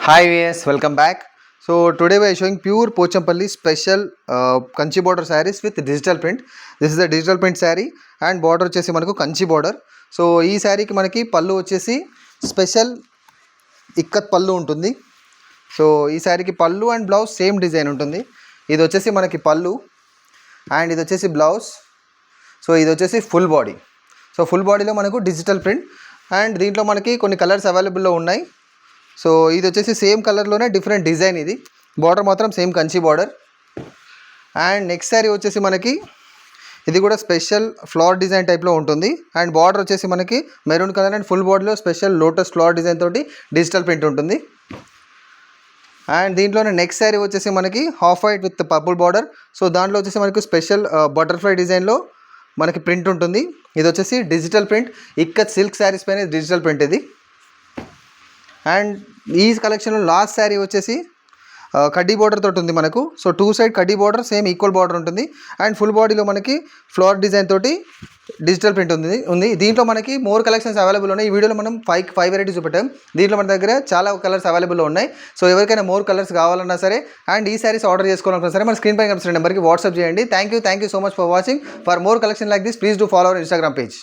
Hi viewers, welcome back. So today we are showing pure Pochampalli special kanchi border sarees with digital print. This is a digital print saree and border వచ్చేసి మనకు Kanchi border. So ఈ శారీకి మనకి పళ్ళు వచ్చేసి special ikat పళ్ళు ఉంటుంది. So ఈ శారీకి పళ్ళు అండ్ బ్లౌజ్ సేమ్ డిజైన్ ఉంటుంది. ఇది వచ్చేసి మనకి పళ్ళు అండ్ ఇది వచ్చేసి బ్లౌజ్. సో ఇది వచ్చేసి ఫుల్ బాడీ. సో ఫుల్ బాడీలో మనకు డిజిటల్ ప్రింట్ అండ్ దీంట్లో మనకి కొన్ని కలర్స్ అవైలబుల్లో ఉన్నాయి. సో ఇది వచ్చేసి సేమ్ కలర్లోనే డిఫరెంట్ డిజైన్. ఇది బార్డర్ మాత్రం same Kanchi border. And next sari వచ్చేసి మనకి ఇది కూడా స్పెషల్ ఫ్లవర్ డిజైన్ టైప్లో ఉంటుంది అండ్ బార్డర్ వచ్చేసి మనకి మెరూన్ కలర్ అండ్ ఫుల్ బాడీలో స్పెషల్ లోటస్ ఫ్లవర్ డిజైన్ తోటి డిజిటల్ ప్రింట్ ఉంటుంది. అండ్ దీంట్లోనే నెక్స్ట్ శారీ వచ్చేసి మనకి half white with purple border. So దాంట్లో వచ్చేసి మనకి స్పెషల్ బటర్ఫ్లై డిజైన్లో మనకి ప్రింట్ ఉంటుంది. ఇది వచ్చేసి digital print ikat silk saris పైన డిజిటల్ ప్రింట్ ఇది. అండ్ ఈ కలెక్షన్లో లాస్ట్ శారీ వచ్చేసి కడ్డీ బార్డర్ తోటి ఉంది మనకు. సో టూ సైడ్ కడ్డీ బార్డర్ సేమ్ ఈక్వల్ బార్డర్ ఉంటుంది అండ్ ఫుల్ బాడీలో మనకి ఫ్లవర్ డిజైన్ తోటి డిజిటల్ ప్రింట్ ఉంది. దీంట్లో మనకి మోర్ కలెక్షన్స్ అవైలబుల్ ఉన్నాయి. ఈ వీడియోలో మనం ఫైవ్ వెరైటీస్ చూపెట్టాం. దీంట్లో మన దగ్గర చాలా కలర్స్ అవైలబుల్లో ఉన్నాయి. సో ఎవరికైనా మోర్ కలర్స్ కావాలన్నా సరే అండ్ ఈ శారీస్ ఆర్డర్ చేసుకోవాలన్నా సరే మన స్క్రీన్ పైన కనిపిస్తున్న నెంబర్కి వాట్సాప్ చేయండి. Thank you so much for watching. For more collection like this please do follow our Instagram page.